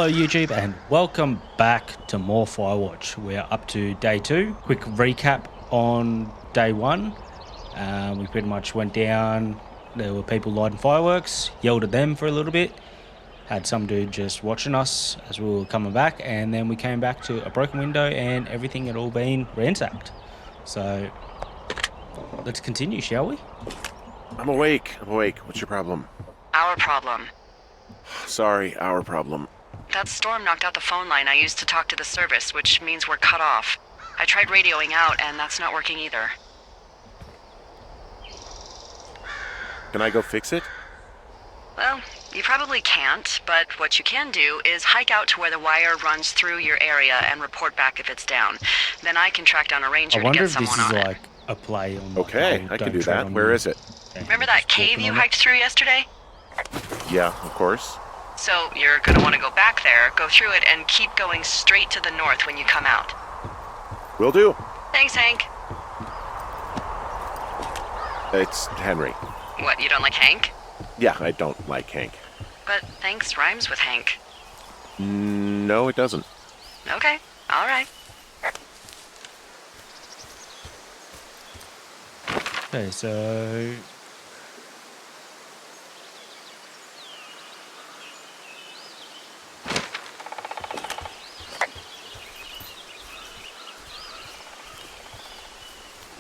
Hello YouTube and welcome back to more Firewatch. We're up to day 2. Quick recap on day 1. We pretty much went down, there were people lighting fireworks, yelled at them for a little bit, had some dude just watching us as we were coming back, and then we came back to a broken window and everything had all been ransacked. So let's continue, shall we? I'm awake. What's your problem? Our problem. Sorry, our problem. That storm knocked out the phone line I used to talk to the service, which means we're cut off. I tried radioing out, and that's not working either. Can I go fix it? Well, you probably can't, but what you can do is hike out to where the wire runs through your area and report back if it's down. Then I can track down a ranger I to wonder get if this someone is on like a play on Okay, I can do that. Where is it? Remember that cave you hiked through yesterday? Yeah, of course. So you're gonna want to go back there, go through it, and keep going straight to the north when you come out. Will do. Thanks, Hank. It's Henry. What, you don't like Hank? Yeah, I don't like Hank. But thanks rhymes with Hank. No, it doesn't. Okay, alright. Okay, so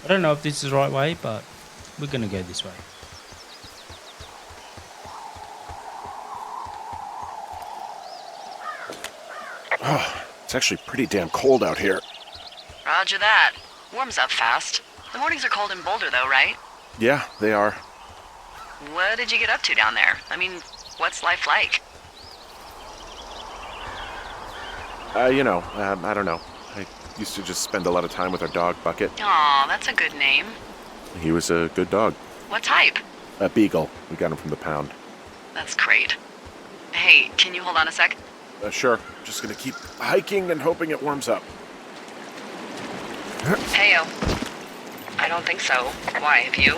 I don't know if this is the right way, but we're gonna go this way. It's actually pretty damn cold out here. Roger that. Warms up fast. The mornings are cold in Boulder, though, right? Yeah, they are. What did you get up to down there? I mean, what's life like? I don't know. I used to just spend a lot of time with our dog, Bucket. Aw, that's a good name. He was a good dog. What type? A beagle. We got him from the pound. That's great. Hey, can you hold on a sec? Sure. Just gonna keep hiking and hoping it warms up. Heyo. I don't think so. Why, have you?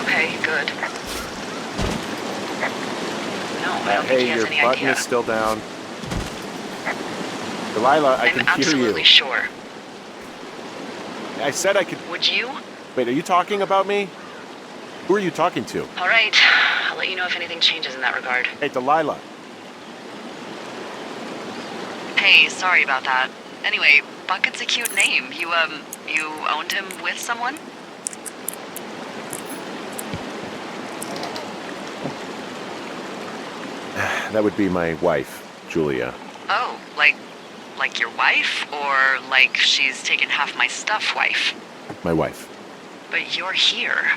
Okay, good. No, I don't think he has your any button idea. is still down. Delilah, I I'm can hear you. absolutely sure. I said I could... Would you? Wait, are you talking about me? Who are you talking to? All right. I'll let you know if anything changes in that regard. Hey, Delilah. Hey, sorry about that. Anyway, Bucket's a cute name. You owned him with someone? That would be my wife, Julia. Oh, like your wife? Or like she's taken half my stuff wife? My wife. But you're here.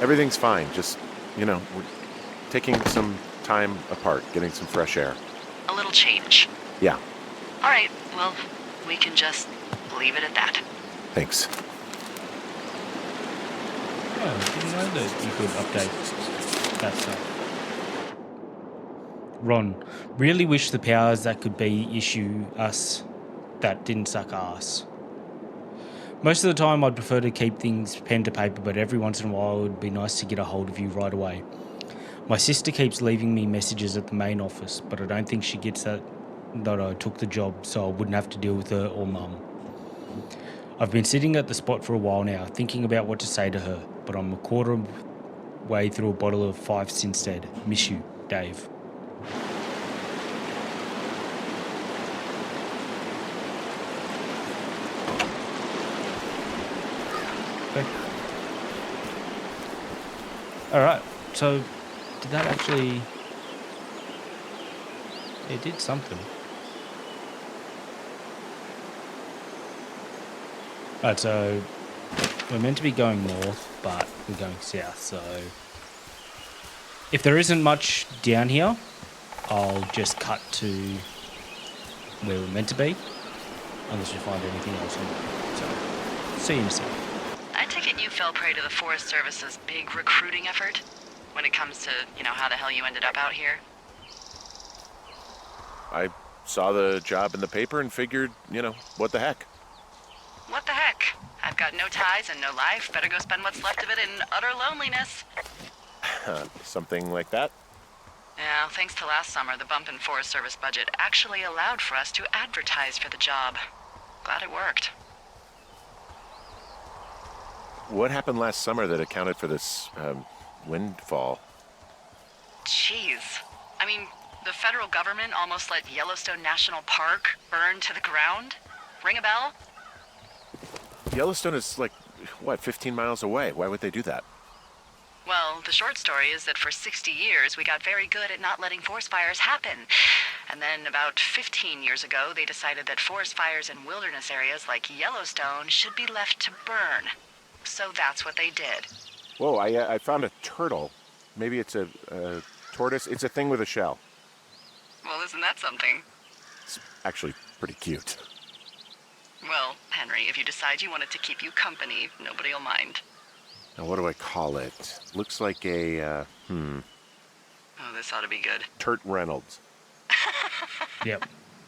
Everything's fine. Just, we're taking some time apart, getting some fresh air. A little change. Yeah, All right, well, we can just leave it at that. thanks. Oh, I didn't know that you could update that stuff. Ron, really wish the powers that could be issue us that didn't suck ass. Most of the time I'd prefer to keep things pen to paper, but every once in a while it would be nice to get a hold of you right away. My sister keeps leaving me messages at the main office, but I don't think she gets that I took the job, so I wouldn't have to deal with her or mum. I've been sitting at the spot for a while now, thinking about what to say to her, but I'm a quarter way through a bottle of Fifes instead. Miss you, Dave. Okay. Alright, so did that actually... It did something. Right, so we're meant to be going north, but we're going south, so if there isn't much down here, I'll just cut to where we're meant to be, unless we find anything else on it. So, see you in a second. I take it you fell prey to the Forest Service's big recruiting effort when it comes to, how the hell you ended up out here? I saw the job in the paper and figured, what the heck. What the heck? I've got no ties and no life, better go spend what's left of it in utter loneliness. Something like that? Yeah, thanks to last summer, the bump in Forest Service budget actually allowed for us to advertise for the job. Glad it worked. What happened last summer that accounted for this windfall? Jeez. I mean, the federal government almost let Yellowstone National Park burn to the ground? Ring a bell? Yellowstone is like, what, 15 miles away? Why would they do that? Well, the short story is that for 60 years, we got very good at not letting forest fires happen. And then about 15 years ago, they decided that forest fires in wilderness areas like Yellowstone should be left to burn. So that's what they did. Whoa, I found a turtle. Maybe it's a tortoise. It's a thing with a shell. Well, isn't that something? It's actually pretty cute. Well, Henry, if you decide you want it to keep you company, nobody will mind. Now, what do I call it? Looks like a, Oh, this ought to be good. Turt Reynolds. Yep.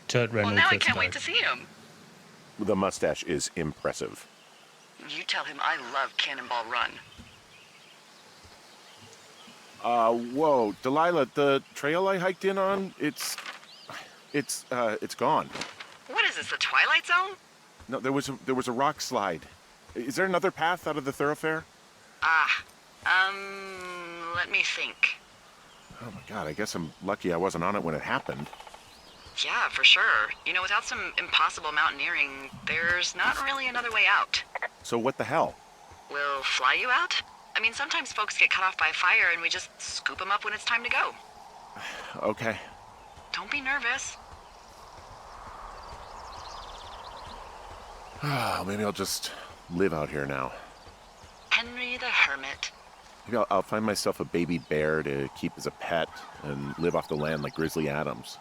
Turt Reynolds. Well, now I let's can't go. wait to see him. The mustache is impressive. You tell him I love Cannonball Run. Whoa, Delilah, the trail I hiked in on, it's gone. What is this, the Twilight Zone? No, there was a rock slide. Is there another path out of the thoroughfare? Let me think. Oh my God, I guess I'm lucky I wasn't on it when it happened. Yeah, for sure. You know, without some impossible mountaineering, there's not really another way out. So what the hell? We'll fly you out? I mean, sometimes folks get cut off by fire and we just scoop them up when it's time to go. Okay. Don't be nervous. Maybe I'll just live out here now. Henry the Hermit. Maybe I'll find myself a baby bear to keep as a pet and live off the land like Grizzly Adams.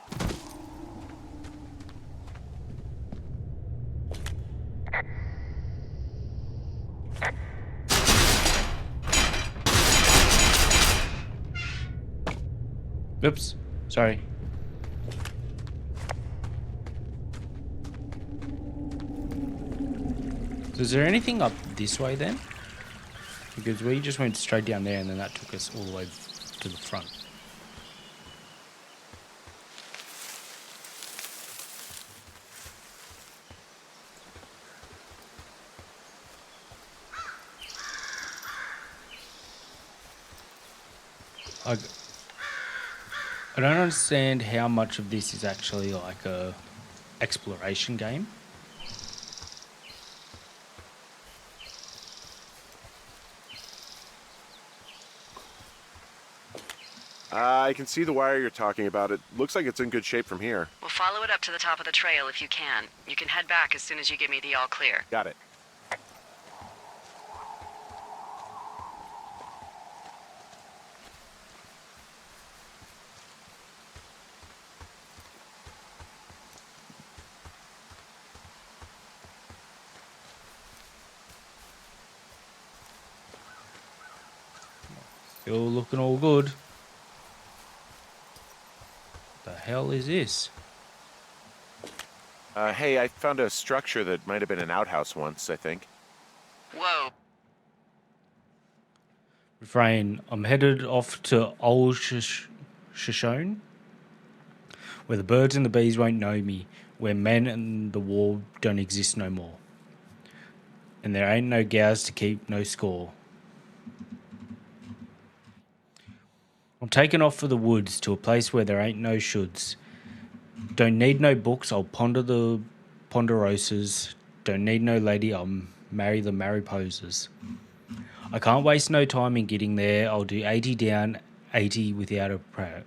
Oops. Sorry. So is there anything up this way then? Because we just went straight down there and then that took us all the way to the front. I don't understand how much of this is actually like a exploration game. I can see the wire you're talking about. It looks like it's in good shape from here. We'll follow it up to the top of the trail if you can. You can head back as soon as you give me the all clear. Got it. Still looking all good. The hell is this? Hey, I found a structure that might have been an outhouse once, I think. Whoa. Refrain. I'm headed off to Old Shoshone, where the birds and the bees won't know me, where men and the war don't exist no more. And there ain't no gals to keep no score. I'm taking off for the woods to a place where there ain't no shoulds. Don't need no books, I'll ponder the ponderosas. Don't need no lady, I'll marry the Mariposas. I can't waste no time in getting there. I'll do 80 down, 80 without a prayer.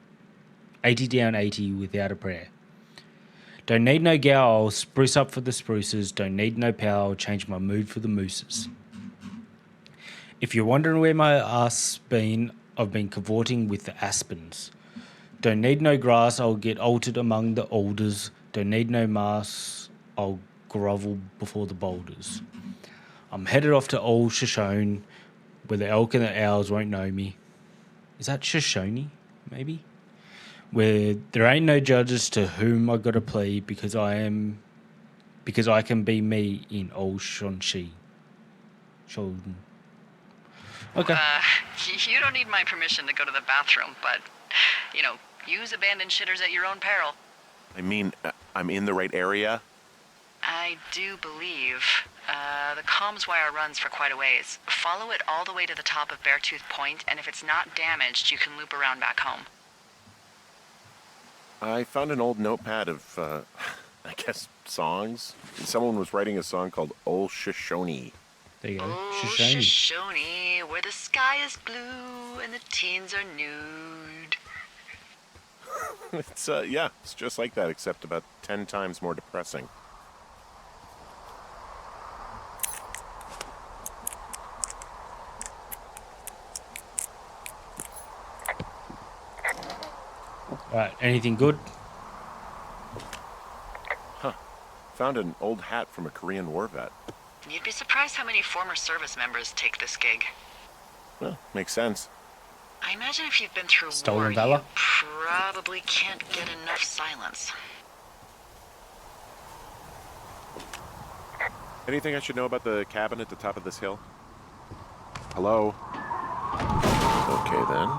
80 down, 80 without a prayer. Don't need no gal, I'll spruce up for the spruces. Don't need no power, I'll change my mood for the mooses. If you're wondering where my ass been, I've been cavorting with the aspens. Don't need no grass, I'll get altered among the alders. Don't need no mass, I'll grovel before the boulders. I'm headed off to Old Shoshone, where the elk and the owls won't know me. Is that Shoshone, maybe? Where there ain't no judges to whom I gotta plea because I can be me in Old Shonshi. Sheldon. Okay. You don't need my permission to go to the bathroom, but, use abandoned shitters at your own peril. I mean, I'm in the right area. I do believe. The comms wire runs for quite a ways. Follow it all the way to the top of Beartooth Point, and if it's not damaged, you can loop around back home. I found an old notepad of, I guess, songs. Someone was writing a song called Ol Shoshone. There you go. Oh, Shoshone. Shoshone, where the sky is blue and the teens are nude. It's, it's just like that, except about 10 times more depressing. Alright, anything good? Found an old hat from a Korean War vet. You'd be surprised how many former service members take this gig. Well, makes sense. I imagine if you've been through Stolen war, valor? you probably can't get enough silence. Anything I should know about the cabin at the top of this hill? Hello? Okay, then.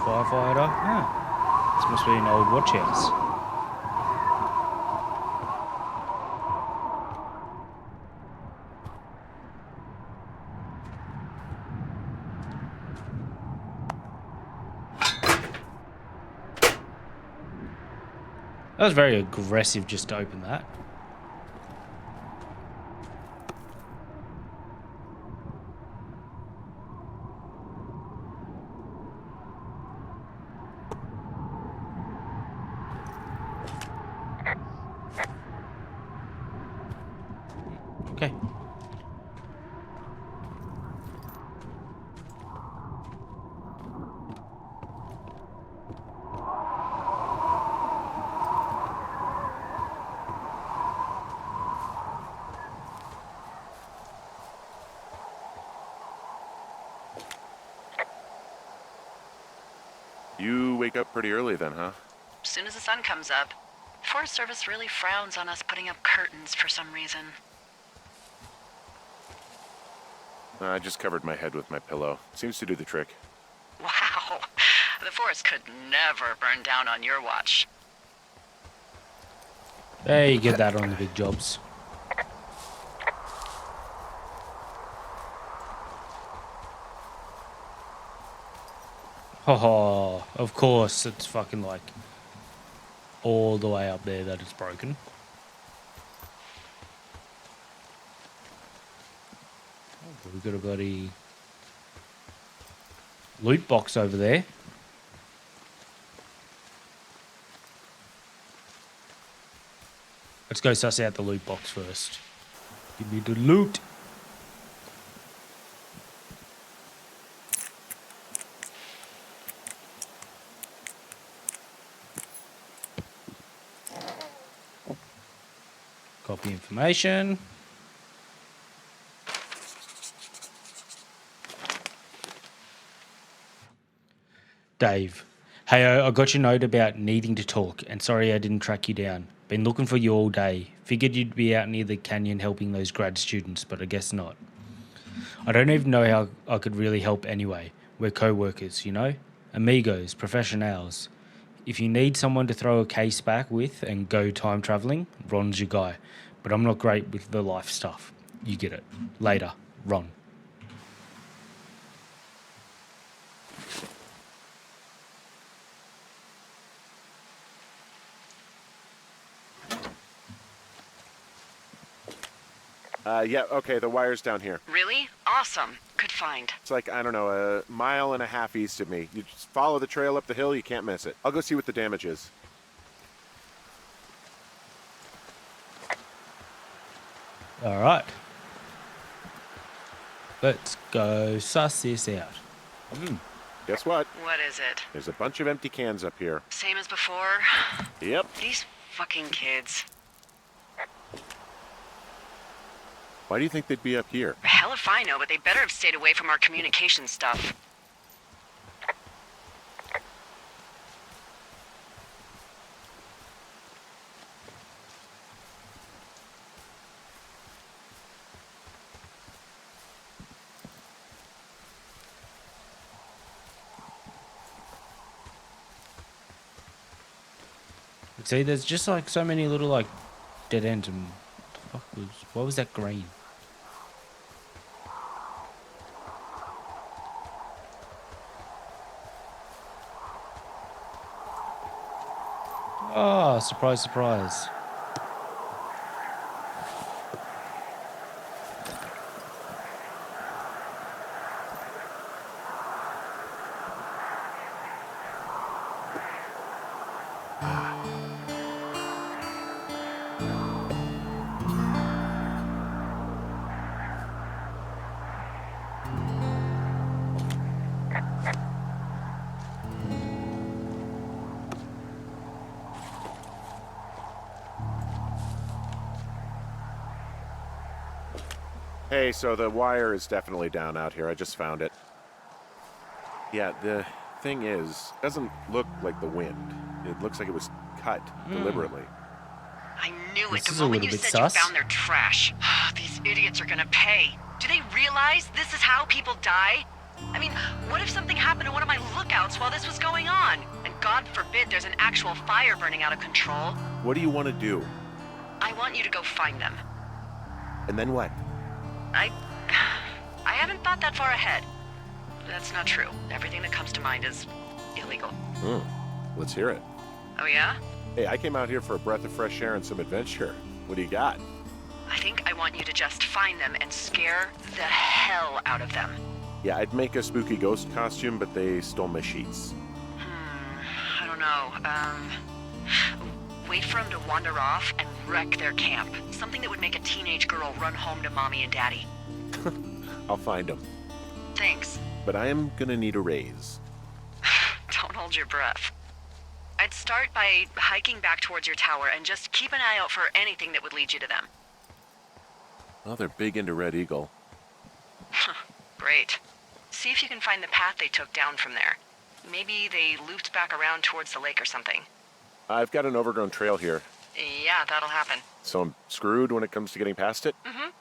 Firefighter. Ah. This must be an old watch house. That was very aggressive just to open that. Okay. You wake up pretty early then, huh? As soon as the sun comes up, Forest Service really frowns on us putting up curtains for some reason. I just covered my head with my pillow. Seems to do the trick. Wow. The forest could never burn down on your watch. Hey, you get that on the big jobs. Oh, of course, it's fucking like all the way up there that it's broken. Oh, we've got a bloody loot box over there. Let's go suss out the loot box first. Give me the loot. Copy information. Dave. Hey, I got your note about needing to talk, and sorry I didn't track you down. Been looking for you all day. Figured you'd be out near the canyon helping those grad students, but I guess not. I don't even know how I could really help anyway. We're co-workers, you know? Amigos, professionals. If you need someone to throw a case back with and go time traveling, Ron's your guy. But I'm not great with the life stuff. You get it. Later, Ron. Yeah, okay, the wire's down here. Really? Awesome. Good find. It's like, I don't know, a mile and a half east of me. You just follow the trail up the hill, you can't miss it. I'll go see what the damage is. All right. Let's go suss this out. Guess what? What is it? There's a bunch of empty cans up here. Same as before? Yep. These fucking kids. Why do you think they'd be up here? Hell if I know, but they better have stayed away from our communication stuff. See, there's just like so many little like dead ends and what was that green? Oh, surprise, surprise. Hey, so the wire is definitely down out here. I just found it. Yeah, the thing is, it doesn't look like the wind. It looks like it was cut deliberately. I knew it This the is a moment little you bit said you sus. found their trash. These idiots are gonna pay. Do they realize this is how people die? I mean, what if something happened to one of my lookouts while this was going on? And God forbid there's an actual fire burning out of control. What do you want to do? I want you to go find them. And then what? I haven't thought that far ahead. That's not true. Everything that comes to mind is illegal. Let's hear it. Oh yeah? Hey, I came out here for a breath of fresh air and some adventure. What do you got? I think I want you to just find them and scare the hell out of them. Yeah, I'd make a spooky ghost costume, but they stole my sheets. I don't know. Wait for them to wander off and wreck their camp. Something that would make a teenage girl run home to mommy and daddy. I'll find them. Thanks. But I am gonna need a raise. Don't hold your breath. I'd start by hiking back towards your tower and just keep an eye out for anything that would lead you to them. Well, they're big into Red Eagle. Great. See if you can find the path they took down from there. Maybe they looped back around towards the lake or something. I've got an overgrown trail here, Yeah, that'll happen. so I'm screwed when it comes to getting past it.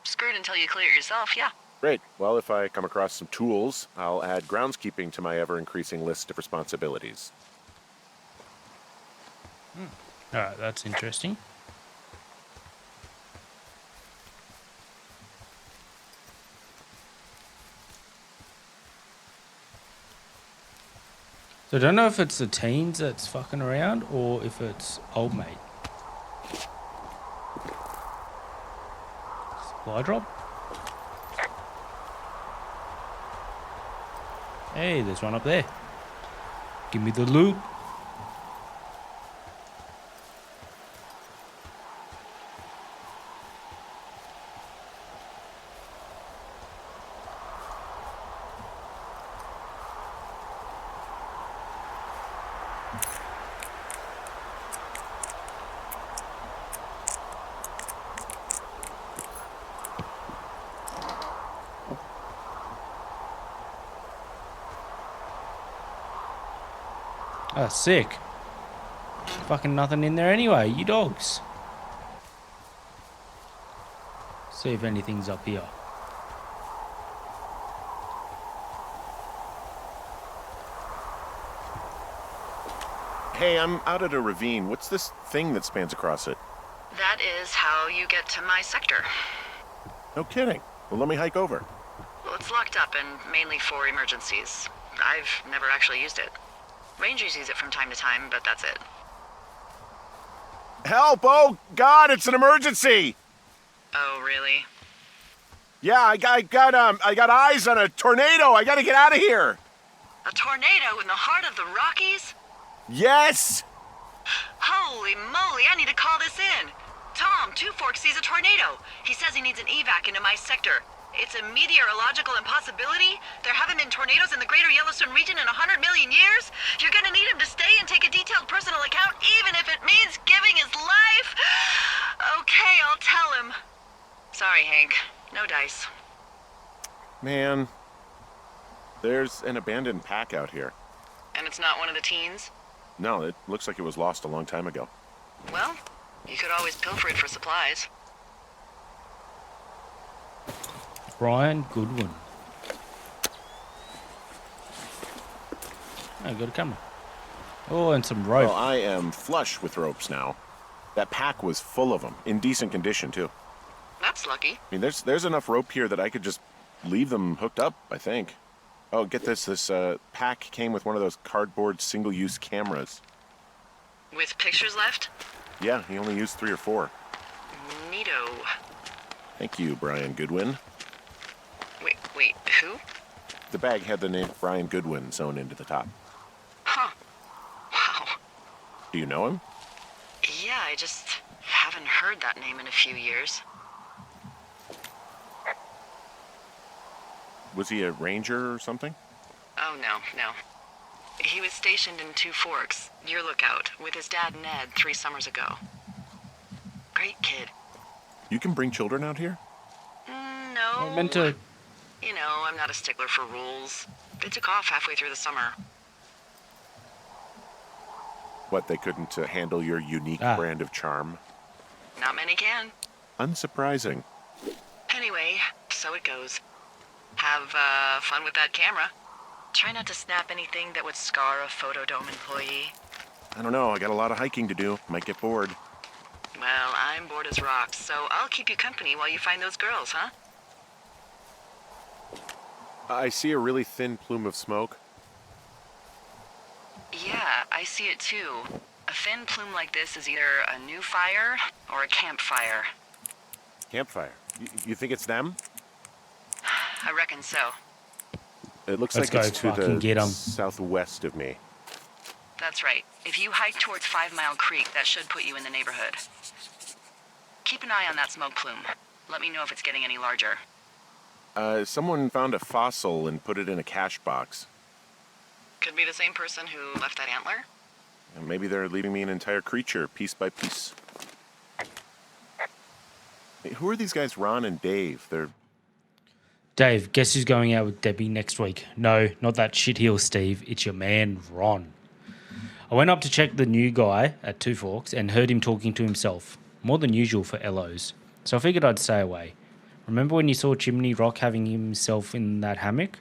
Screwed until you clear it yourself, yeah. Great. Well, if I come across some tools, I'll add groundskeeping to my ever-increasing list of responsibilities. Alright, that's interesting. So I don't know if it's the teens that's fucking around or if it's old mate. Supply drop? Hey, there's one up there. Give me the loot. Ah, sick. Fucking nothing in there anyway, you dogs. See if anything's up here. Hey, I'm out at a ravine. What's this thing that spans across it? That is how you get to my sector. No kidding. Well, let me hike over. Well, it's locked up and mainly for emergencies. I've never actually used it. Rangers use it from time to time, but that's it. Help! Oh, God, it's an emergency! Oh, really? Yeah, I got eyes on a tornado. I gotta get out of here. A tornado in the heart of the Rockies? Yes! Holy moly, I need to call this in. Tom, Two Forks sees a tornado. He says he needs an evac into my sector. It's a meteorological impossibility. There haven't been tornadoes in the greater Yellowstone region in 100 million years. You're gonna need him to stay and take a detailed personal account, even if it means giving his life. Okay, I'll tell him. Sorry, Hank. No dice. Man, there's an abandoned pack out here. And it's not one of the teens? No, it looks like it was lost a long time ago. Well, you could always pilfer it for supplies. Brian Goodwin. Oh, got a camera. Oh, and some rope. Well, I am flush with ropes now. That pack was full of them, in decent condition too. That's lucky. I mean, there's enough rope here that I could just leave them hooked up, I think. Oh, get this. This pack came with one of those cardboard single-use cameras. With pictures left? Yeah, he only used 3 or 4. Neato. Thank you, Brian Goodwin. Wait, who? The bag had the name Brian Goodwin sewn into the top. Huh. Wow. Do you know him? Yeah, I just haven't heard that name in a few years. Was he a ranger or something? Oh, no. He was stationed in Two Forks, your lookout, with his dad Ned 3 summers ago. Great kid. You can bring children out here? No. I meant to. You know, I'm not a stickler for rules. They took off halfway through the summer. What, they couldn't handle your unique brand of charm? Not many can. Unsurprising. Anyway, so it goes. Have fun with that camera. Try not to snap anything that would scar a Photodome employee. I don't know, I got a lot of hiking to do. Might get bored. Well, I'm bored as rocks, so I'll keep you company while you find those girls, huh? I see a really thin plume of smoke. Yeah, I see it too. A thin plume like this is either a new fire or a campfire. Campfire. You think it's them? I reckon so. It looks Let's like go it's to fucking get 'em. the southwest of me. That's right. If you hike towards 5 Mile Creek, that should put you in the neighborhood. Keep an eye on that smoke plume. Let me know if it's getting any larger. Someone found a fossil and put it in a cache box. Could be the same person who left that antler. And maybe they're leaving me an entire creature, piece by piece. Hey, who are these guys, Ron and Dave? They're... Dave, guess who's going out with Debbie next week? No, not that shitheel Steve. It's your man, Ron. I went up to check the new guy at Two Forks and heard him talking to himself. More than usual for LOs. So I figured I'd stay away. Remember when you saw Chimney Rock having himself in that hammock?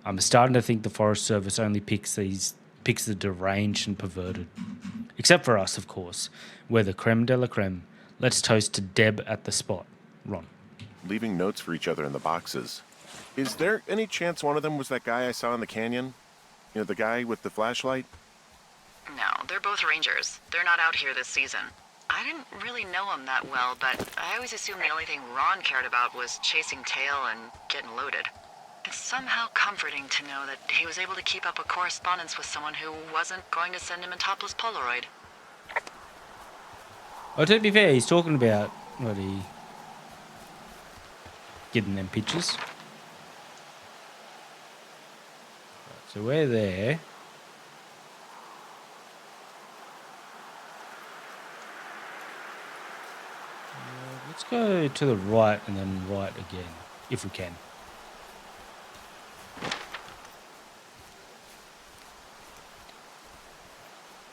I'm starting to think the Forest Service only picks the deranged and perverted. Except for us, of course. We're the creme de la creme. Let's toast to Deb at the spot. Ron. leaving notes for each other in the boxes. Is there any chance one of them was that guy I saw in the canyon? You know, the guy with the flashlight? No, they're both rangers. They're not out here this season. I didn't really know him that well, but I always assumed the only thing Ron cared about was chasing tail and getting loaded. It's somehow comforting to know that he was able to keep up a correspondence with someone who wasn't going to send him a topless Polaroid. Well, to be fair, he's talking about getting them pictures. So we're there. Let's go to the right and then right again, if we can.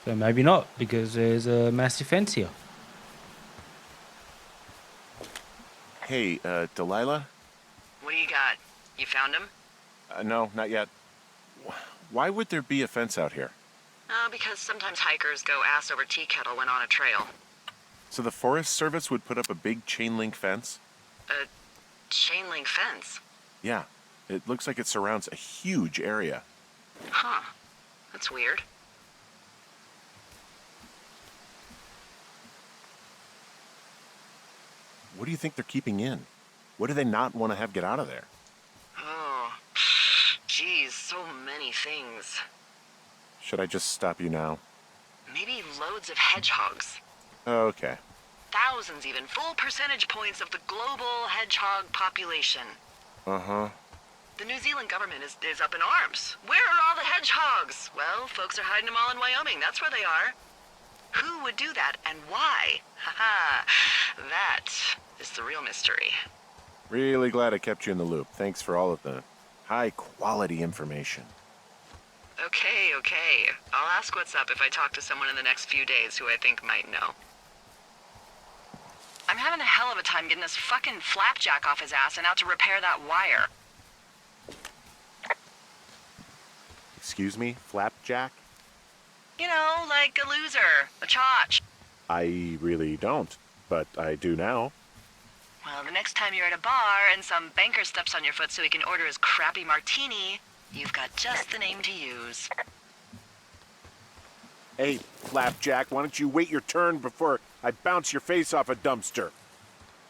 So maybe not, because there's a massive fence here. Hey, Delilah? What do you got? You found him? No, not yet. Why would there be a fence out here? Because sometimes hikers go ass over tea kettle when on a trail. So the Forest Service would put up a big chain link fence? A chain link fence? Yeah. It looks like it surrounds a huge area. Huh. That's weird. What do you think they're keeping in? What do they not want to have get out of there? Oh, geez, so many things. Should I just stop you now? Maybe loads of hedgehogs. Okay. Thousands even, full percentage points of the global hedgehog population. Uh-huh. The New Zealand government is up in arms. Where are all the hedgehogs? Well, folks are hiding them all in Wyoming. That's where they are. Who would do that and why? Haha, that is the real mystery. Really glad I kept you in the loop. Thanks for all of the high-quality information. Okay. I'll ask what's up if I talk to someone in the next few days who I think might know. I'm having a hell of a time getting this fucking flapjack off his ass and out to repair that wire. Excuse me? Flapjack? You know, like a loser, a chotch. I really don't, but I do now. Well, the next time you're at a bar and some banker steps on your foot so he can order his crappy martini, you've got just the name to use. Hey, Flapjack, why don't you wait your turn before I bounce your face off a dumpster?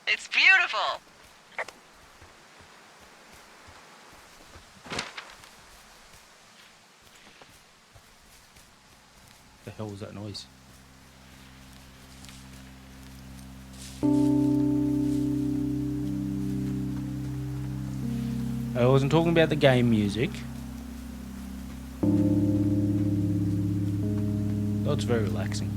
It's beautiful. The hell was that noise? I wasn't talking about the game music. That's very relaxing.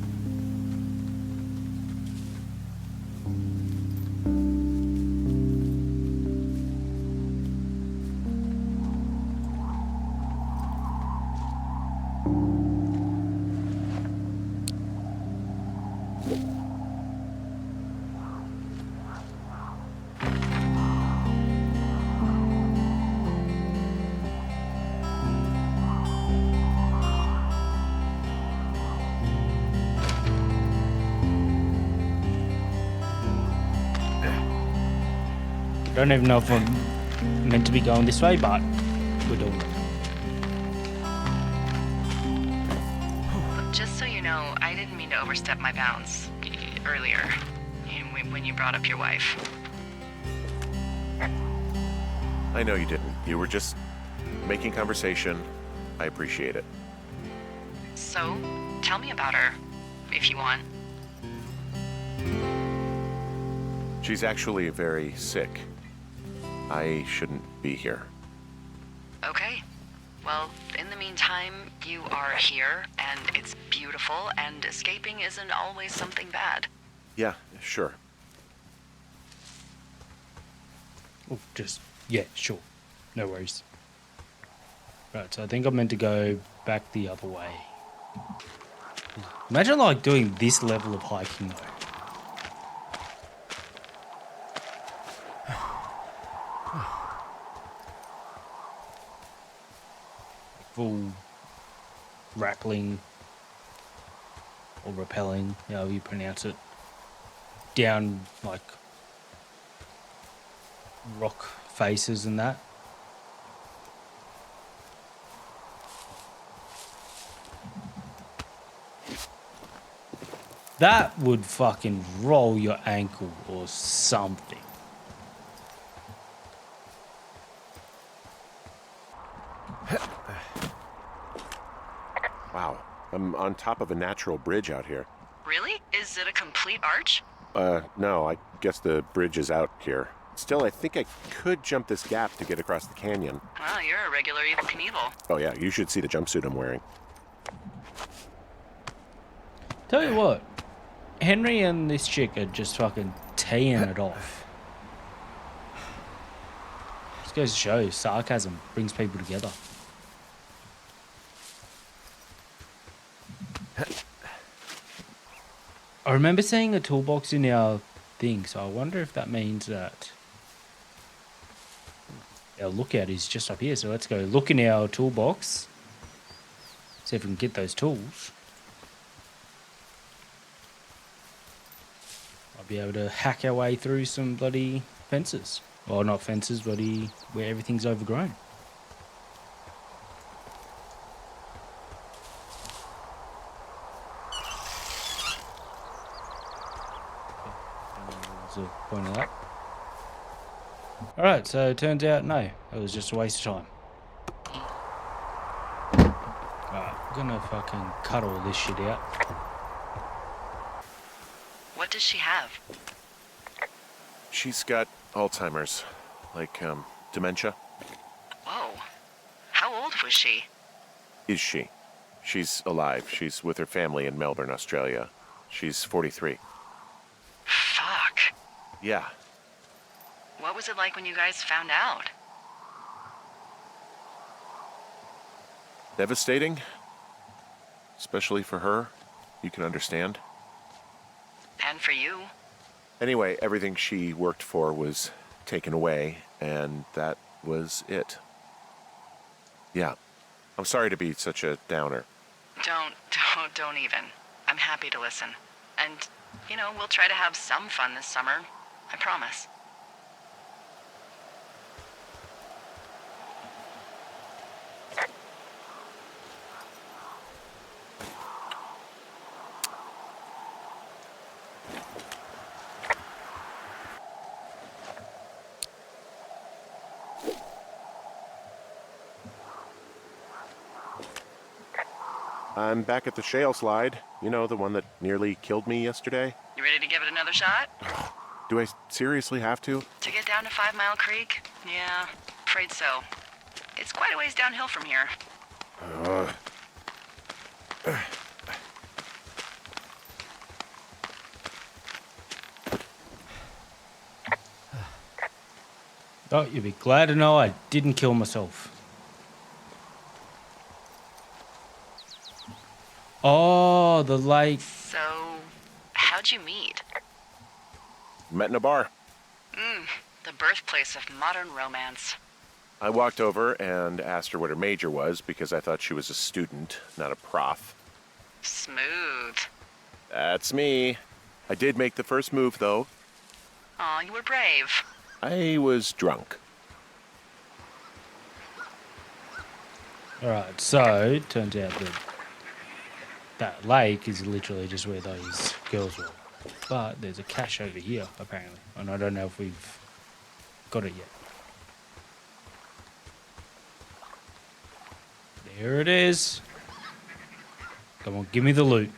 I don't even know if I'm meant to be going this way, but we're doing it. Just so you know, I didn't mean to overstep my bounds earlier when you brought up your wife. I know you didn't. You were just making conversation. I appreciate it. So, tell me about her, if you want. She's actually very sick. I shouldn't be here. Okay. Well, in the meantime, you are here, and it's beautiful, and escaping isn't always something bad. Yeah, sure. Oh, yeah, sure. No worries. Right, so I think I'm meant to go back the other way. Imagine, like, doing this level of hiking, though. Full rappelling or rappelling, however you pronounce it, down like rock faces and that. That would fucking roll your ankle or something. Wow, I'm on top of a natural bridge out here. Really? Is it a complete arch? No, I guess the bridge is out here. Still, I think I could jump this gap to get across the canyon. Well, you're a regular Evel Knievel. Oh yeah, you should see the jumpsuit I'm wearing. Tell you what, Henry and this chick are just fucking teeing it off. This goes to show sarcasm brings people together. I remember seeing a toolbox in our thing, so I wonder if that means that our lookout is just up here. So let's go look in our toolbox, see if we can get those tools. I'll be able to hack our way through some bloody fences. Well, not fences, bloody where everything's overgrown. There's a point of that. Alright, so it turns out, no, it was just a waste of time. Alright, I'm gonna fucking cut all this shit out. What does she have? She's got Alzheimer's, like, dementia. Whoa. How old was she? Is she? She's alive. She's with her family in Melbourne, Australia. She's 43. Fuck. Yeah. What was it like when you guys found out? Devastating. Especially for her. You can understand. And for you? Anyway, everything she worked for was taken away, and that was it. Yeah. I'm sorry to be such a downer. Don't even. I'm happy to listen. And, we'll try to have some fun this summer. I promise. I'm back at the shale slide. You know, the one that nearly killed me yesterday. You ready to give it another shot? Do I seriously have to? To get down to 5 Mile Creek? Yeah, afraid so. It's quite a ways downhill from here. Oh, you'll be glad to know I didn't kill myself. Oh, the lake. So, how'd you meet? Met in a bar. The birthplace of modern romance. I walked over and asked her what her major was because I thought she was a student, not a prof. Smooth. That's me. I did make the first move, though. Aw, you were brave. I was drunk. Alright, so it turns out that lake is literally just where those girls were. But there's a cache over here, apparently. And I don't know if we've got it yet. There it is. Come on, give me the loot.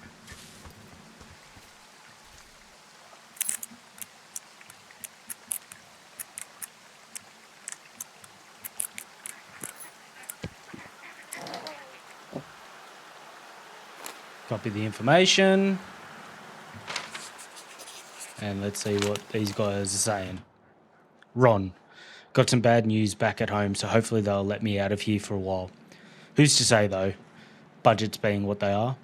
Copy the information. And let's see what these guys are saying. Ron, got some bad news back at home, so hopefully they'll let me out of here for a while. Who's to say, though? Budgets being what they are.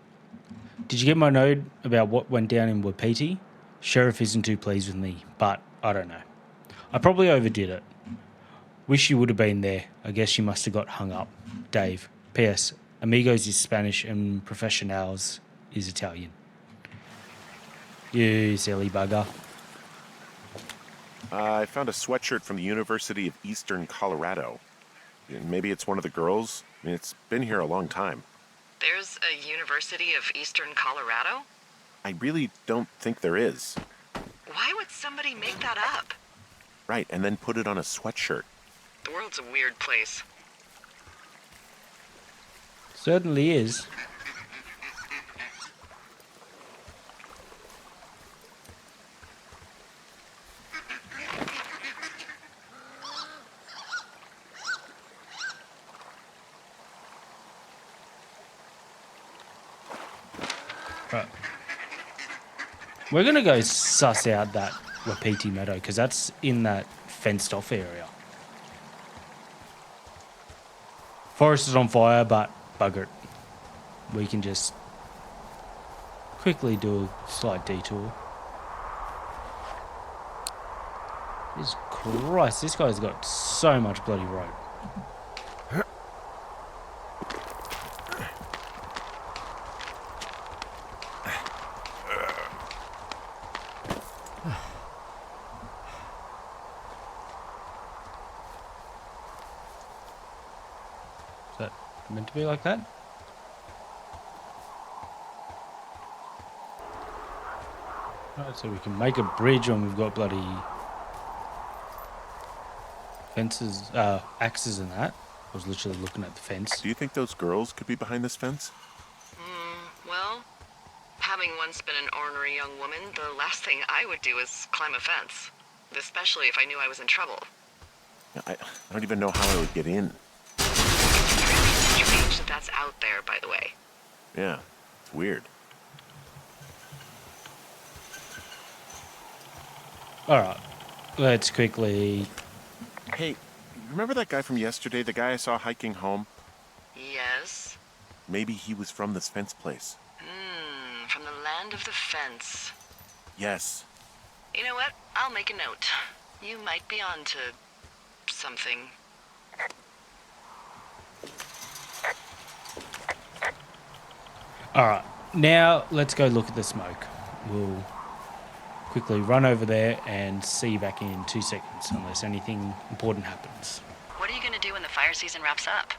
Did you get my note about what went down in Wapiti? Sheriff isn't too pleased with me, but I don't know. I probably overdid it. Wish you would have been there. I guess you must have got hung up. Dave. P.S. Amigos is Spanish and Professionals is Italian. You silly bugger. I found a sweatshirt from the University of Eastern Colorado. Maybe it's one of the girls? I mean, it's been here a long time. There's a University of Eastern Colorado? I really don't think there is. Why would somebody make that up? Right, and then put it on a sweatshirt. The world's a weird place. Certainly is. Right. We're going to go suss out that Wapiti Meadow because that's in that fenced off area. Forest is on fire, but bugger it. We can just quickly do a slight detour. Jesus Christ, this guy's got so much bloody rope. Is that meant to be like that? Right, so we can make a bridge when we've got bloody fences, axes and that. I was literally looking at the fence. Do you think those girls could be behind this fence? Well, having once been an ornery young woman, the last thing I would do is climb a fence. Especially if I knew I was in trouble. I don't even know how I would get in. It's really strange that that's out there, by the way. Yeah, it's weird. Alright, let's quickly... Hey, remember that guy from yesterday, the guy I saw hiking home? Yes? Maybe he was from this fence place. From the land of the fence. Yes. You know what? I'll make a note. You might be onto something. All right, now let's go look at the smoke. We'll quickly run over there and see you back in 2 seconds, unless anything important happens. What are you going to do when the fire season wraps up?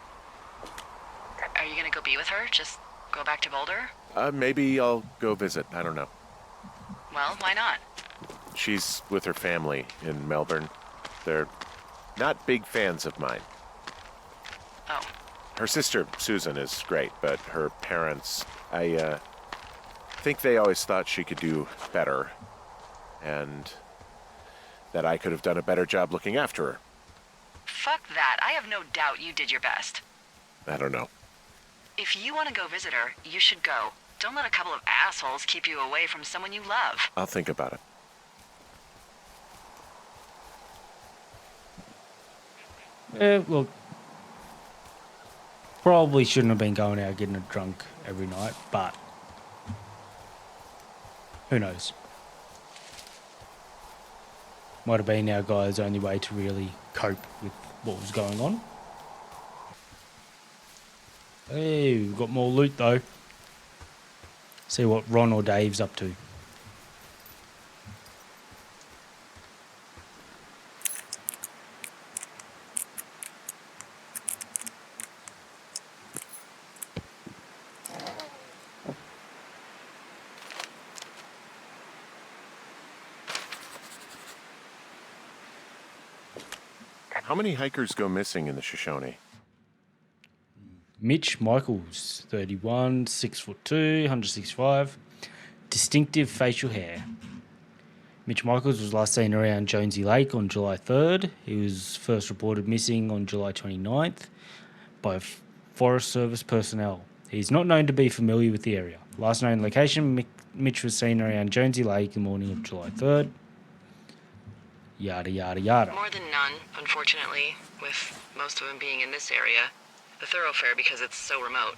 Are you going to go be with her? Just go back to Boulder? Maybe I'll go visit. I don't know. Well, why not? She's with her family in Melbourne. They're not big fans of mine. Oh, Her sister, Susan, is great, but her parents, I think they always thought she could do better, and that I could have done a better job looking after her. fuck that. I have no doubt you did your best. I don't know. If you want to go visit her, you should go. Don't let a couple of assholes keep you away from someone you love. I'll think about it. Well, probably shouldn't have been going out getting drunk every night, but who knows? Might have been our guy's only way to really cope with what was going on. Hey, we've got more loot though. See what Ron or Dave's up to. How many hikers go missing in the Shoshone? Mitch Michaels, 31, 6'2", 165. Distinctive facial hair. Mitch Michaels was last seen around Jonesy Lake on July 3rd. He was first reported missing on July 29th by Forest Service personnel. He is not known to be familiar with the area. Last known location, Mitch was seen around Jonesy Lake the morning of July 3rd. Yada, yada, yada. More than none, unfortunately, with most of them being in this area. The thoroughfare because it's so remote.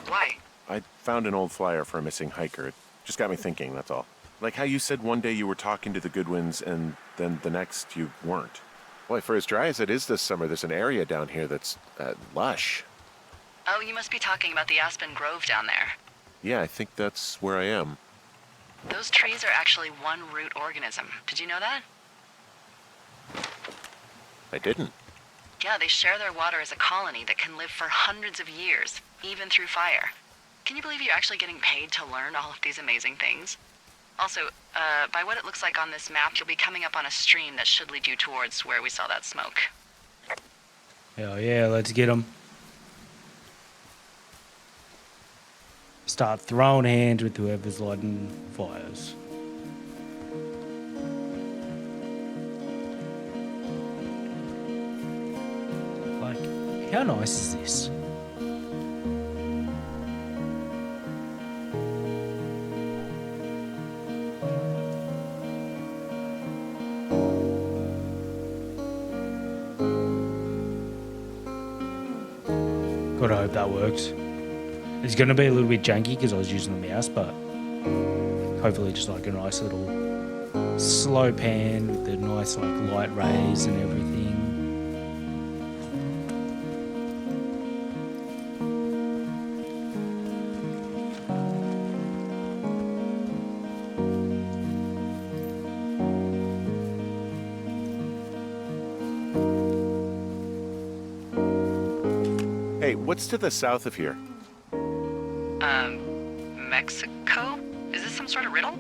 Why? I found an old flyer for a missing hiker. It just got me thinking, that's all. Like how you said one day you were talking to the Goodwins and then the next you weren't. Boy, for as dry as it is this summer, there's an area down here that's lush. Oh, you must be talking about the Aspen Grove down there. Yeah, I think that's where I am. Those trees are actually one root organism. Did you know that? I didn't. Yeah, they share their water as a colony that can live for hundreds of years, even through fire. Can you believe you're actually getting paid to learn all of these amazing things? Also, by what it looks like on this map, you'll be coming up on a stream that should lead you towards where we saw that smoke. Hell yeah, let's get them. Start throwing hands with whoever's lighting fires. Like, how nice is this? Gotta hope that works. It's gonna be a little bit janky because I was using the mouse, but hopefully just like a nice little slow pan with the nice like light rays and everything. Hey, what's to the south of here? Mexico? Is this some sort of riddle?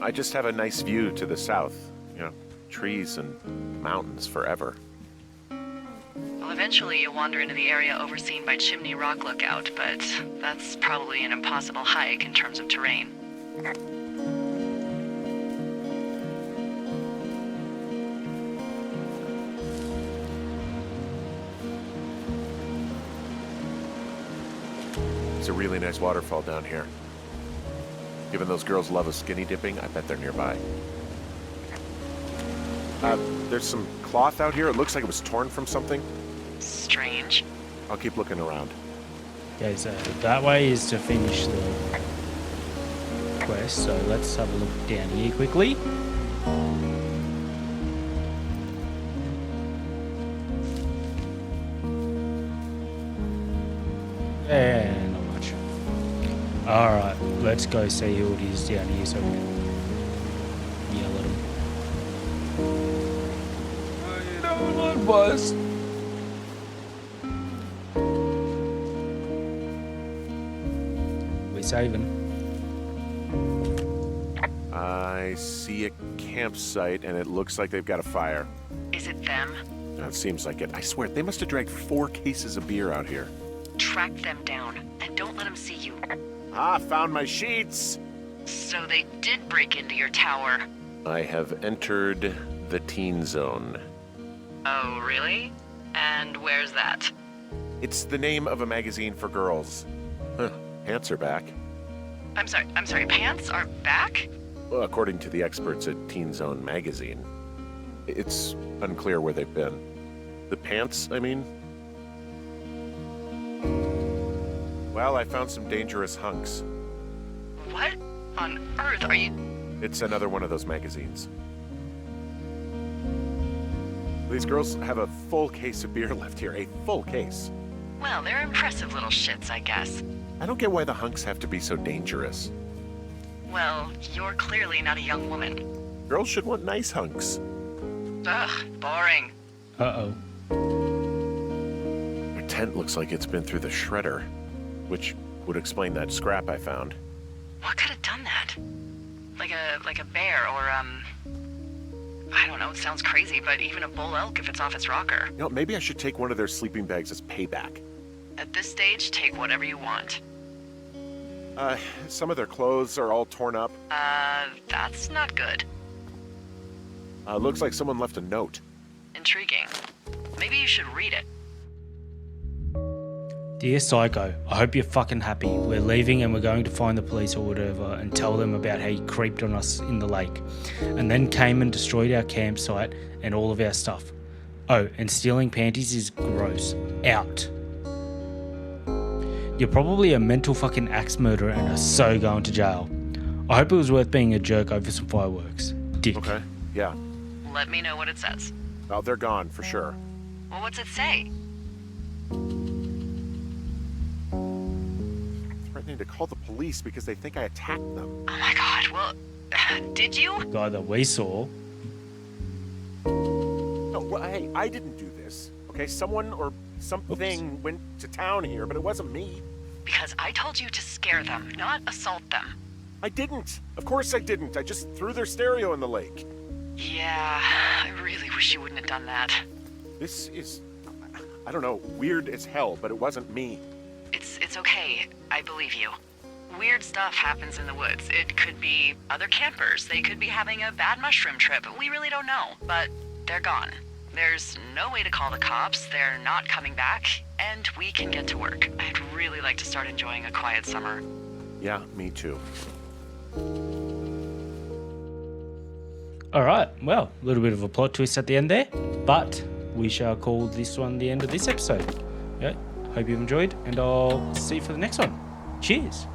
I just have a nice view to the south. You know, trees and mountains forever. Well, eventually you'll wander into the area overseen by Chimney Rock Lookout, but that's probably an impossible hike in terms of terrain. It's a really nice waterfall down here. Given those girls love a skinny dipping, I bet they're nearby. There's some cloth out here. It looks like it was torn from something. Strange. I'll keep looking around. Okay, so that way is to finish the quest. So let's have a look down here quickly. Yeah, not much. Alright, let's go see who it is down here so we can yell at him. You know what it was? We're saving. I see a campsite, and it looks like they've got a fire. Is it them? That seems like it. I swear, they must have dragged 4 cases of beer out here. Track them down, and don't let them see you. Ah, found my sheets! So they did break into your tower. I have entered the teen zone. Oh, really? And where's that? It's the name of a magazine for girls. Huh, pants are back. I'm sorry, pants are back? Well, according to the experts at Teen Zone magazine. It's unclear where they've been. The pants, I mean? Well, I found some dangerous hunks. What on earth are you... It's another one of those magazines. These girls have a full case of beer left here. A full case. Well, they're impressive little shits, I guess. I don't get why the hunks have to be so dangerous. Well, you're clearly not a young woman. Girls should want nice hunks. Ugh, boring. Uh-oh. Their tent looks like it's been through the shredder, which would explain that scrap I found. What could have done that? Like a bear or, I don't know, it sounds crazy, but even a bull elk if it's off its rocker. You know, maybe I should take one of their sleeping bags as payback. At this stage, take whatever you want. Some of their clothes are all torn up. That's not good. Looks like someone left a note. Intriguing. Maybe you should read it. Dear Psycho, I hope you're fucking happy. We're leaving and we're going to find the police or whatever and tell them about how you creeped on us in the lake. And then came and destroyed our campsite and all of our stuff. Oh, and stealing panties is gross. Out. You're probably a mental fucking axe murderer and are so going to jail. I hope it was worth being a jerk over some fireworks. Dick. Okay, yeah. Let me know what it says. Oh, they're gone, for sure. Well, what's it say? Threatening to call the police because they think I attacked them. Oh my god, well, did you? Guy that we saw. No, well, hey, I didn't do this. Okay, someone or something went to town here, but it wasn't me. Because I told you to scare them, not assault them. I didn't. Of course I didn't. I just threw their stereo in the lake. Yeah, I really wish you wouldn't have done that. This is, I don't know, weird as hell, but it wasn't me. It's okay. I believe you. Weird stuff happens in the woods. It could be other campers. They could be having a bad mushroom trip. We really don't know, but they're gone. There's no way to call the cops. They're not coming back, and we can get to work. I'd really like to start enjoying a quiet summer. Yeah, me too. Alright, well, a little bit of a plot twist at the end there, but we shall call this one the end of this episode. Yeah, hope you've enjoyed, and I'll see you for the next one. Cheers.